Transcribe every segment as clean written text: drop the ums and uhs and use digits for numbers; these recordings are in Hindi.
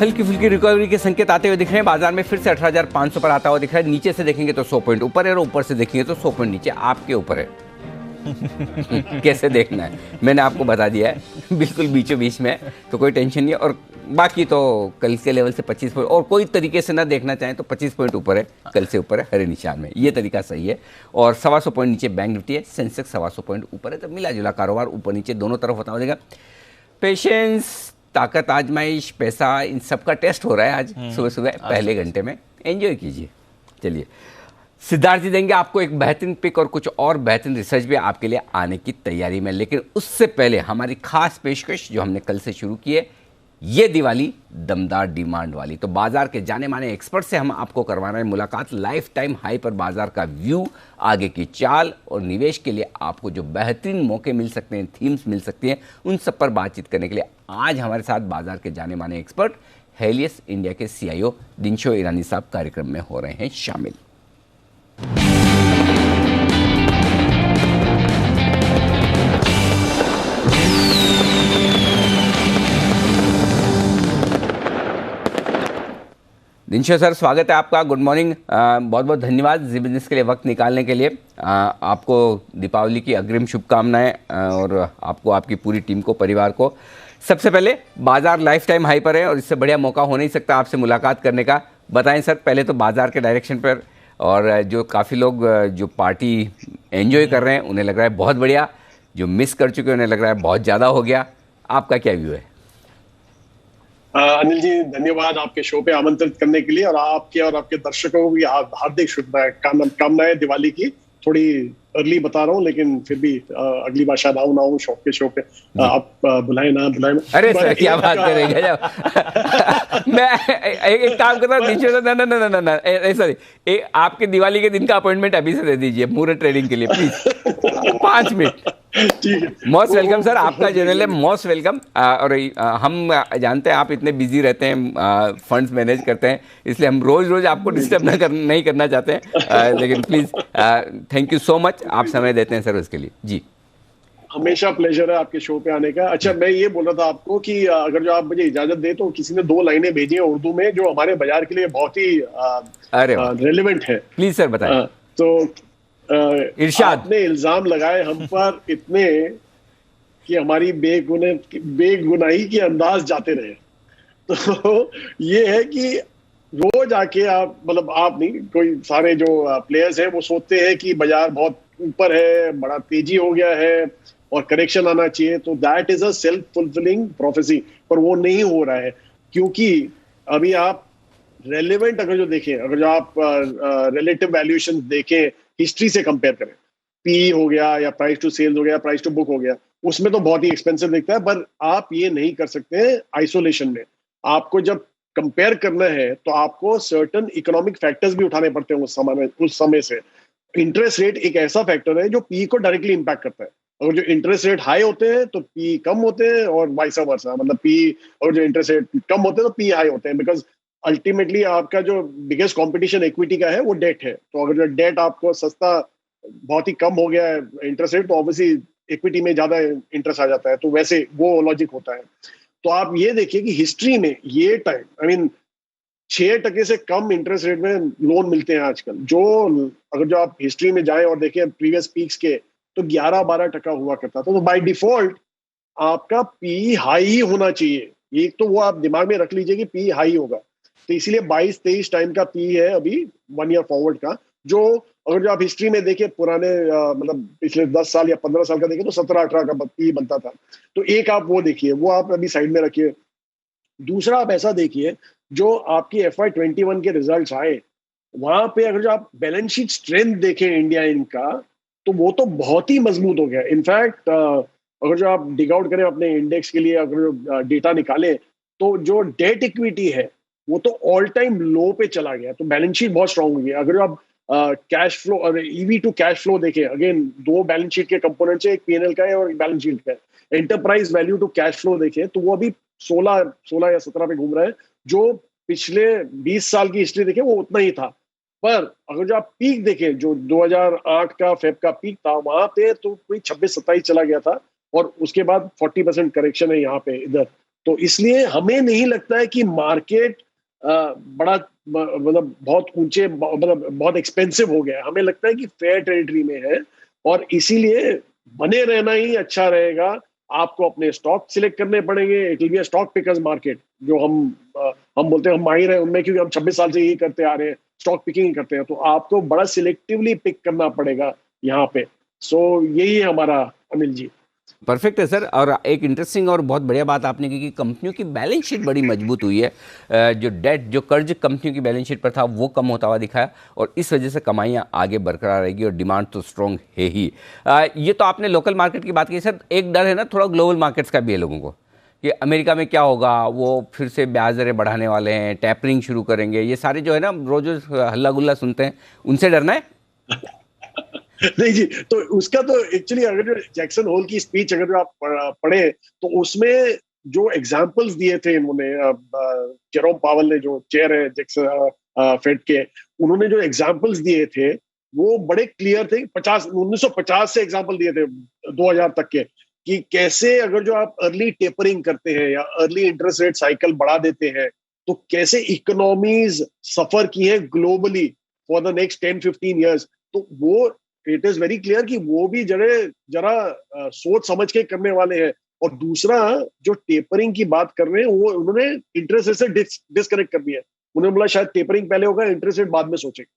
हल्की फुल्की रिकवरी के संकेत आते हुए दिख रहे हैं। बाजार में फिर से 18,500 पर आता हुआ दिख रहा है। नीचे से देखेंगे तो 100 पॉइंट ऊपर है और ऊपर से देखेंगे तो 100 पॉइंट नीचे। आपके ऊपर है कैसे देखना है, मैंने आपको बता दिया है, बिल्कुल बीचों बीच में है, तो कोई टेंशन नहीं है। और बाकी तो कल के लेवल से 25 पॉइंट, और कोई तरीके से ना देखना चाहें तो 25 पॉइंट ऊपर है, कल से ऊपर है हरे निशान में, ये तरीका सही है। और 125 पॉइंट नीचे बैंक निफ्टी है, सेंसेक्स 125 पॉइंट ऊपर है। तो मिला जुला कारोबार ऊपर नीचे दोनों तरफ होता हो। पेशेंस, ताकत आजमाइश, पैसा, इन सब का टेस्ट हो रहा है आज सुबह सुबह पहले घंटे में। एंजॉय कीजिए। चलिए, सिद्धार्थ जी देंगे आपको एक बेहतरीन पिक और कुछ और बेहतरीन रिसर्च भी आपके लिए आने की तैयारी में। लेकिन उससे पहले हमारी खास पेशकश जो हमने कल से शुरू की है, ये दिवाली दमदार डिमांड वाली। तो बाजार के जाने माने एक्सपर्ट से हम आपको करवा रहे हैं मुलाकात। लाइफ टाइम हाई पर बाजार का व्यू, आगे की चाल और निवेश के लिए आपको जो बेहतरीन मौके मिल सकते हैं, थीम्स मिल सकती हैं, उन सब पर बातचीत करने के लिए आज हमारे साथ बाजार के जाने माने एक्सपर्ट हेलियस इंडिया के CIO दिनशो ईरानी साहब कार्यक्रम में हो रहे हैं शामिल। दिनशो सर, स्वागत है आपका। Good morning. बहुत बहुत धन्यवाद जी बिजनेस के लिए वक्त निकालने के लिए। आपको दीपावली की अग्रिम शुभकामनाएं और आपको, आपकी पूरी टीम को, परिवार को। सबसे पहले बाजार लाइफ टाइम हाई पर है और इससे बढ़िया मौका हो नहीं सकता आपसे मुलाकात करने का। बताएं सर पहले तो बाजार के डायरेक्शन पर, और जो काफ़ी लोग जो पार्टी एंजॉय कर रहे हैं उन्हें लग रहा है बहुत बढ़िया, जो मिस कर चुके हैं उन्हें लग रहा है बहुत ज़्यादा हो गया। आपका क्या व्यू है? अनिल जी, धन्यवाद आपके शो पे आमंत्रित करने के लिए, और आपके और आपके दर्शकों को भी हार्दिक शुभकामनाएं दिवाली की। थोड़ी अर्ली बता रहा हूँ, लेकिन फिर भी अगली बार शायद आऊँ ना आऊँ शो के शो पे, आप बुलाए ना बुलाए। अरे सर क्या बात करेंगे जब मैं एक काम करता हूँ, ना सॉरी, आपके दिवाली के दिन का अपॉइंटमेंट अभी से दे दीजिए मुहूर्त ट्रेडिंग के लिए प्लीज, 5 मिनट। ठीक है, मोस्ट वेलकम सर, आपका जनरल है, मोस्ट वेलकम। और हम जानते हैं आप इतने बिजी रहते हैं, फंड्स मैनेज करते हैं, इसलिए हम रोज रोज आपको डिस्टर्ब नहीं करना चाहते हैं, लेकिन please thank you so much, आप समय देते हैं सर उसके लिए। जी, हमेशा प्लेजर है आपके शो पे आने का। अच्छा, मैं ये बोल रहा था आपको कि अगर जो आप मुझे इजाजत दे तो किसी ने 2 लाइनें भेजी हैं उर्दू में जो हमारे बाजार के लिए बहुत ही रेलेवेंट है। प्लीज सर बताएं। तो इरशाद। आपने इल्जाम लगाए हम पर इतने कि हमारी बेगुनाही के अंदाज जाते रहे। तो ये है कि रोज आके आप, मतलब आप नहीं, कोई सारे जो प्लेयर्स हैं वो सोचते हैं कि बाजार बहुत ऊपर है, बड़ा तेजी हो गया है और करेक्शन आना चाहिए। तो that is a self fulfilling prophecy, पर वो नहीं हो रहा है, क्योंकि अभी आप रेलेवेंट अगर जो देखें, अगर जो आप रिलेटिव वैल्यूएशन देखें, हिस्ट्री से कंपेयर करें, पी हो गया या प्राइस टू सेल्स हो गया, प्राइस टू बुक हो गया, उसमें तो बहुत ही एक्सपेंसिव दिखता है। पर आप ये नहीं कर सकते हैं आइसोलेशन में। आपको जब कंपेयर करना है तो आपको सर्टेन इकोनॉमिक फैक्टर्स भी उठाने पड़ते हैं उस समय से। इंटरेस्ट रेट एक ऐसा फैक्टर है जो पी को डायरेक्टली इंपैक्ट करता है। अगर जो इंटरेस्ट रेट हाई होते हैं तो पी कम होते हैं, और वाइस वर्सा, मतलब पी, और जो इंटरेस्ट रेट कम होते हैं तो पी हाई होते हैं। बिकॉज अल्टीमेटली आपका जो बिगेस्ट कंपटीशन इक्विटी का है वो डेट है। तो अगर जो डेट आपको सस्ता, बहुत ही कम हो गया है इंटरेस्ट रेट, तो ऑब्वियसली इक्विटी में ज्यादा इंटरेस्ट आ जाता है। तो वैसे वो लॉजिक होता है। तो आप ये देखिए कि हिस्ट्री में ये टाइम, आई मीन 6% से कम इंटरेस्ट रेट में लोन मिलते हैं आजकल। जो अगर जो आप हिस्ट्री में जाएं और देखें प्रीवियस पीक्स के, तो 11-12% हुआ करता था। तो बाय डिफॉल्ट आपका पी हाई होना चाहिए। एक तो वो आप दिमाग में रख लीजिए कि पी हाई होगा। तो इसीलिए 22-23 टाइम का पी है अभी 1 ईयर फॉरवर्ड का। जो अगर जो आप हिस्ट्री में देखें पुराने, मतलब पिछले 10 साल या 15 साल का देखें, तो 17-18 का पी बनता था। तो एक आप वो देखिए, वो आप अभी साइड में रखिए। दूसरा आप ऐसा देखिए, जो आपकी FY21 के रिजल्ट्स आए, वहां पे अगर जो आप बैलेंस शीट स्ट्रेंथ देखें इंडिया इनका, तो वो तो बहुत ही मजबूत हो गया। इनफैक्ट अगर जो आप डिग आउट करें अपने इंडेक्स के लिए, अगर जो डेटा निकालें, तो जो डेट इक्विटी है वो तो ऑल टाइम लो पे चला गया। तो बैलेंस शीट बहुत स्ट्रांग हो गई। अगर जो आप कैश फ्लो और ईवी टू कैश फ्लो देखें, अगेन 2 बैलेंस शीट के कंपोनेंट्स है, एक पीएनएल का है और एक बैलेंस शीट का है। Enterprise value to cash flow देखें तो वो अभी 16 या 17 पे घूम रहा है। जो पिछले 20 साल की हिस्ट्री देखें वो उतना ही था। पर अगर जो आप पीक देखें, जो 2008 का फेब का पीक था, वहां पे तो कोई 26-27 चला गया था, और उसके बाद 40% करेक्शन है यहाँ पे इधर। तो इसलिए हमें नहीं लगता है कि मार्केट बड़ा मतलब बहुत ऊंचे मतलब बहुत एक्सपेंसिव हो गया है। हमें लगता है कि फेयर टेरिटरी में है और इसीलिए बने रहना ही अच्छा रहेगा। आपको अपने स्टॉक सिलेक्ट करने पड़ेंगे। It will be a stock pickers market, जो हम बोलते हैं, हम माहिर हैं उनमें, क्योंकि हम 26 साल से यही करते आ रहे हैं, स्टॉक पिकिंग ही करते हैं। तो आपको बड़ा सिलेक्टिवली पिक करना पड़ेगा यहाँ पे। सो यही है हमारा, अनिल जी। परफेक्ट है सर। और एक इंटरेस्टिंग और बहुत बढ़िया बात आपने की कि कंपनियों की बैलेंस शीट बड़ी मजबूत हुई है। जो डेट, जो कर्ज कंपनियों की बैलेंस शीट पर था, वो कम होता हुआ दिखा है और इस वजह से कमाइयाँ आगे बरकरार रहेगी और डिमांड तो स्ट्रॉन्ग है ही। ये तो आपने लोकल मार्केट की बात की सर। एक डर है ना थोड़ा ग्लोबल मार्केट्स का भी है लोगों को, कि अमेरिका में क्या होगा, वो फिर से ब्याज दरें बढ़ाने वाले हैं, टैपरिंग शुरू करेंगे, ये सारे जो है ना रोज रोज हल्ला गुल्ला सुनते हैं, उनसे डरना है। नहीं जी, तो उसका तो एक्चुअली अगर जो जैक्सन होल की स्पीच अगर जो आप पढ़े, तो उसमें जो एग्जाम्पल्स दिए थे इन्होंने, जेरोम पावल ने, जो चेयर है जैक्सन फेड के, उन्होंने जो एग्जाम्पल्स दिए थे वो बड़े क्लियर थे। 1950 से एग्जाम्पल दिए थे 2000 तक के, कि कैसे अगर जो आप अर्ली टेपरिंग करते हैं या अर्ली इंटरेस्ट रेट साइकिल बढ़ा देते हैं, तो कैसे इकोनॉमीज सफर की है globally for the next 10-15 years. तो वो इट इज वेरी क्लियर कि वो भी जरा सोच समझ के करने वाले हैं। और दूसरा, जो टेपरिंग की बात कर रहे हैं, वो उन्होंने इंटरेस्ट रेट से डिस्कनेक्ट कर दिया। उन्होंने बोला शायद टेपरिंग पहले होगा, इंटरेस्ट रेट बाद में सोचेंगे।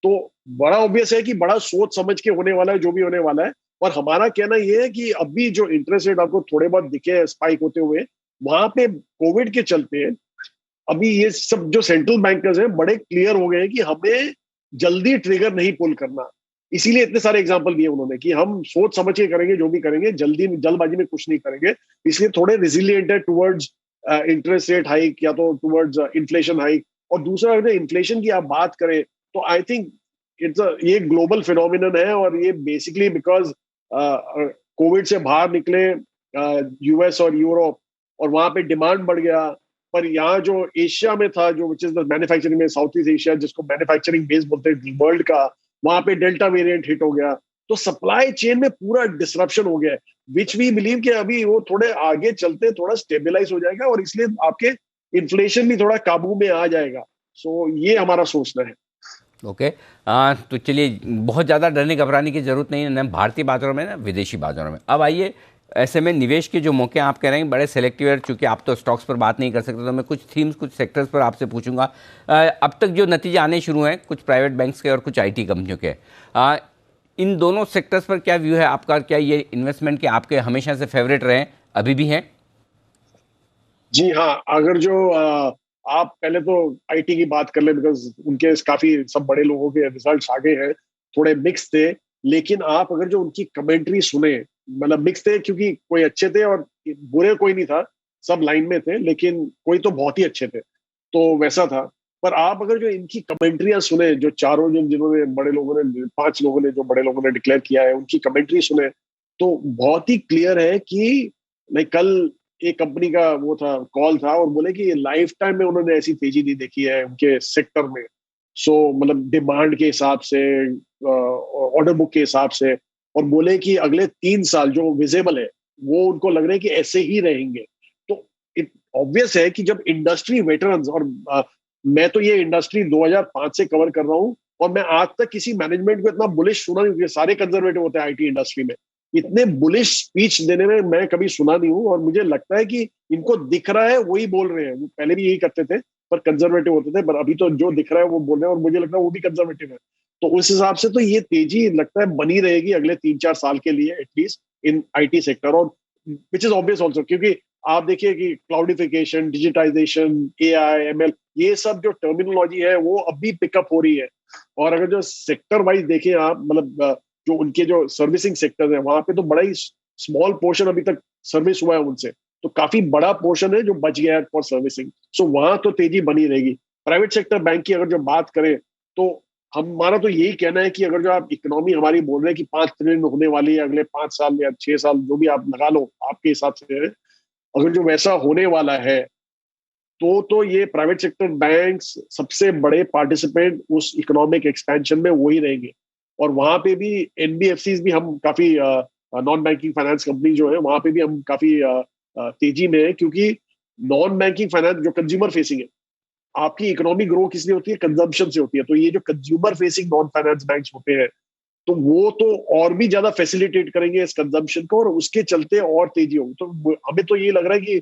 तो बड़ा ऑब्वियस है कि बड़ा सोच समझ के होने वाला है जो भी होने वाला है। और हमारा कहना यह है कि अभी जो इंटरेस्ट रेट आपको थोड़े बहुत दिखे स्पाइक होते हुए, वहां पे कोविड के चलते अभी ये सब जो सेंट्रल बैंकर्स हैं बड़े क्लियर हो गए हैं कि हमें जल्दी ट्रिगर नहीं पुल करना। इसीलिए इतने सारे एग्जांपल दिए उन्होंने कि हम सोच समझ के करेंगे जो भी करेंगे, जल्दबाजी में कुछ नहीं करेंगे। इसलिए थोड़े रिजिलियंट है टुवर्ड्स इंटरेस्ट रेट हाइक या तो टुवर्ड्स इन्फ्लेशन हाइक। और दूसरा, अगर इन्फ्लेशन की आप बात करें, तो आई थिंक ये ग्लोबल फिनोमिनन है। और ये बेसिकली बिकॉज कोविड से बाहर निकले यूएस और यूरोप, और वहां पे डिमांड बढ़ गया। पर यहाँ जो एशिया में था, जो विच इज द मैन्युफैक्चरिंग में, साउथ ईस्ट एशिया जिसको मैन्युफैक्चरिंग बेस बोलते हैं वर्ल्ड का, वहां पे डेल्टा वेरिएंट हिट हो गया। तो सप्लाई चेन में पूरा डिसरप्शन हो गया, विच वी बिलीव कि अभी वो थोड़े आगे चलते थोड़ा स्टेबलाइज हो जाएगा और इसलिए आपके इन्फ्लेशन भी थोड़ा काबू में आ जाएगा। सो ये हमारा सोचना है। ओके। तो चलिए, बहुत ज़्यादा डरने घबराने की जरूरत नहीं है, ना भारतीय बाजारों में ना विदेशी बाजारों में। अब आइए, ऐसे में निवेश के जो मौके आप कह रहे हैं बड़े सेलेक्टिव है, चूंकि आप तो स्टॉक्स पर बात नहीं कर सकते, तो मैं कुछ थीम्स, कुछ सेक्टर्स पर आपसे पूछूंगा। अब तक जो नतीजे आने शुरू हैं, कुछ प्राइवेट बैंक्स के और कुछ आईटी कंपनियों के, इन दोनों सेक्टर्स पर क्या व्यू है आपका? क्या ये इन्वेस्टमेंट के आपके हमेशा से फेवरेट रहे, अभी भी हैं? जी हाँ, अगर जो आप पहले तो आईटी की बात कर ले, बिकॉज उनके काफी सब बड़े लोगों के रिजल्ट्स आ गए हैं, थोड़े मिक्स थे। लेकिन आप अगर जो उनकी कमेंट्री सुने, मतलब मिक्स थे क्योंकि कोई अच्छे थे और बुरे कोई नहीं था, सब लाइन में थे, लेकिन कोई तो बहुत ही अच्छे थे, तो वैसा था। पर आप अगर जो इनकी कमेंट्रियां सुने, जो चारों जिन्होंने बड़े लोगों ने, 5 लोगों ने, जो बड़े लोगों ने डिक्लेयर किया है, उनकी कमेंट्री सुने, तो बहुत ही क्लियर है कि लाइक कल एक कंपनी का वो था, कॉल था, और बोले कि लाइफ टाइम में उन्होंने ऐसी तेजी नहीं देखी है उनके सेक्टर में। सो मतलब डिमांड के हिसाब से, ऑर्डर बुक के हिसाब से। और बोले कि अगले 3 साल जो विजिबल है, वो उनको लग रहा है कि ऐसे ही रहेंगे। तो इट ऑब्वियस है कि जब इंडस्ट्री वेटरन्स, और मैं तो ये इंडस्ट्री 2005 से कवर कर रहा हूँ, और मैं आज तक किसी मैनेजमेंट को इतना बुलिश सुना नहीं, क्योंकि सारे कंजर्वेटिव होते हैं आईटी इंडस्ट्री में। इतने बुलिश स्पीच देने में मैं कभी सुना नहीं हूं। और मुझे लगता है कि इनको दिख रहा है वही बोल रहे हैं। वो पहले भी यही करते थे, पर कंजर्वेटिव होते थे, पर अभी तो जो दिख रहा है वो बोल रहे हैं, और मुझे लगता है वो भी कंजर्वेटिव है। तो उस हिसाब से तो ये तेजी लगता है बनी रहेगी अगले 3-4 साल के लिए एटलीस्ट, इन आईटी सेक्टर। और विच इज ऑब्वियस ऑल्सो, क्योंकि आप देखिए कि क्लाउडिफिकेशन, डिजिटाइजेशन, एआई, एमएल, ये सब जो टर्मिनोलॉजी है वो अभी पिकअप हो रही है। और अगर जो सेक्टर वाइज देखें आप, मतलब जो उनके जो सर्विसिंग सेक्टर है, वहां पे तो बड़ा ही स्मॉल पोर्शन अभी तक सर्विस हुआ है उनसे, तो काफी बड़ा पोर्शन है जो बच गया है फॉर सर्विसिंग। सो वहां तो तेजी बनी रहेगी। प्राइवेट सेक्टर बैंक की अगर जो बात करें, तो हमारा तो यही कहना है कि अगर जो आप इकोनॉमी हमारी बोल रहे हैं कि 5 ट्रिलियन होने वाली है अगले 5 साल या 6 साल, जो भी आप लगा लो आपके हिसाब से, अगर जो वैसा होने वाला है, तो ये प्राइवेट सेक्टर बैंक्स सबसे बड़े पार्टिसिपेंट उस इकोनॉमिक एक्सपेंशन में वही रहेंगे। और वहां पे भी एनबीएफसीज भी, हम काफी नॉन बैंकिंग फाइनेंस कंपनी जो है, वहां पे भी हम काफी तेजी में है, क्योंकि नॉन बैंकिंग फाइनेंस जो कंज्यूमर फेसिंग है, आपकी इकोनॉमिक ग्रो किस लिए होती है? कंजम्पशन से होती है। तो ये जो consumer facing non finance banks होते हैं, तो वो तो और भी ज्यादा फैसिलिटेट करेंगे इस कंजम्पशन को, और उसके चलते और तेजी होगी। तो हमें तो ये लग रहा है कि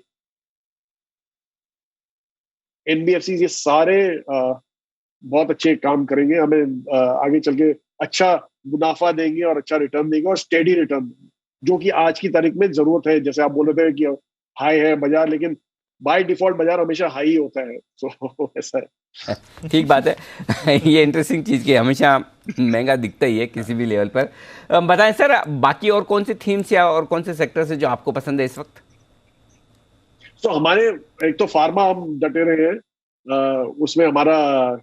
एनबीएफसी ये सारे बहुत अच्छे काम करेंगे, हमें आगे चल के अच्छा मुनाफा देंगे और अच्छा रिटर्न देंगे और स्टेडी रिटर्न देंगे, जो कि आज की तारीख में जरूरत है। जैसे आप बोल रहे थे कि हाई है बाजार, लेकिन बाय डिफॉल्ट बाजार हमेशा हाई ही होता है, तो ऐसा है। ठीक बात है। ये इंटरेस्टिंग चीज़ की हमेशा महंगा दिखता ही है किसी भी लेवल पर। बताएं सर, बाकी और कौन सी थीम्स या और कौन से सेक्टर्स है जो आपको पसंद है इस वक्त? तो हमारे एक तो फार्मा हम डटे रहे हैं, उसमें हमारा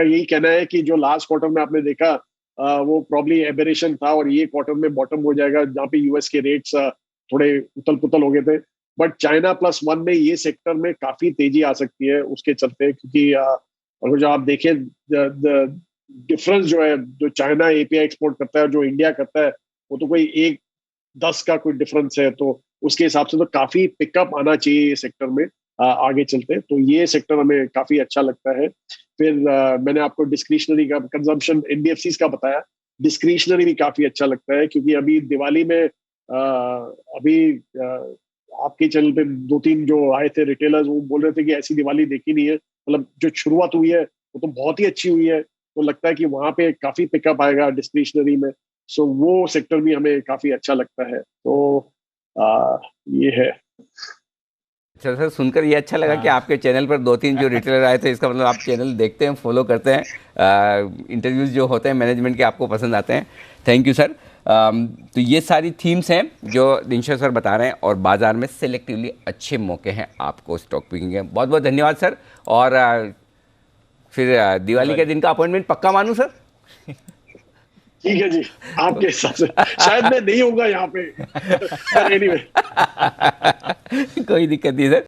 यही कहना है कि जो लास्ट क्वार्टर में आपने देखा वो प्रॉब्ली एबेरेशन था, और ये क्वार्टर में बॉटम हो जाएगा, जहाँ पे यूएस के रेट्स थोड़े उतल पुतल हो गए थे। बट चाइना प्लस वन में ये सेक्टर में काफी तेजी आ सकती है उसके चलते, क्योंकि अगर जो आप देखें डिफरेंस जो है, जो चाइना एपीआई एक्सपोर्ट करता है और जो इंडिया करता है, वो तो कोई 1-10 का कोई डिफरेंस है। तो उसके हिसाब से तो काफी पिकअप आना चाहिए ये सेक्टर में आगे चलते। तो ये सेक्टर हमें काफी अच्छा लगता है। फिर मैंने आपको डिस्क्रिशनरी का कंजम्पशन एनबीएफसीज का बताया, डिस्क्रिशनरी भी काफी अच्छा लगता है, क्योंकि अभी दिवाली में आपके चैनल पे 2-3 जो आए थे रिटेलर्स, वो बोल रहे थे कि ऐसी दिवाली देखी नहीं है, मतलब जो शुरुआत हुई है वो तो बहुत ही अच्छी हुई है। तो लगता है कि वहां पे काफी पिकअप आएगा डिस्क्रिशनरी में। सो वो सेक्टर भी हमें काफी अच्छा लगता है। तो ये है। अच्छा सर, सुनकर ये अच्छा लगा कि आपके चैनल पर 2-3 जो रिटेलर आए थे, इसका मतलब आप चैनल देखते हैं, फॉलो करते हैं, इंटरव्यूज़ जो होते हैं मैनेजमेंट के आपको पसंद आते हैं। Thank you sir. तो ये सारी थीम्स हैं जो दिनशा सर बता रहे हैं, और बाज़ार में सेलेक्टिवली अच्छे मौके हैं आपको स्टॉक पिकिंग के। बहुत बहुत धन्यवाद सर। और फिर दिवाली के दिन का अपॉइंटमेंट पक्का मानूं सर? ठीक है जी, आपके हिसाब से शायद मैं नहीं होऊंगा यहाँ पे। एनीवे कोई दिक्कत नहीं सर।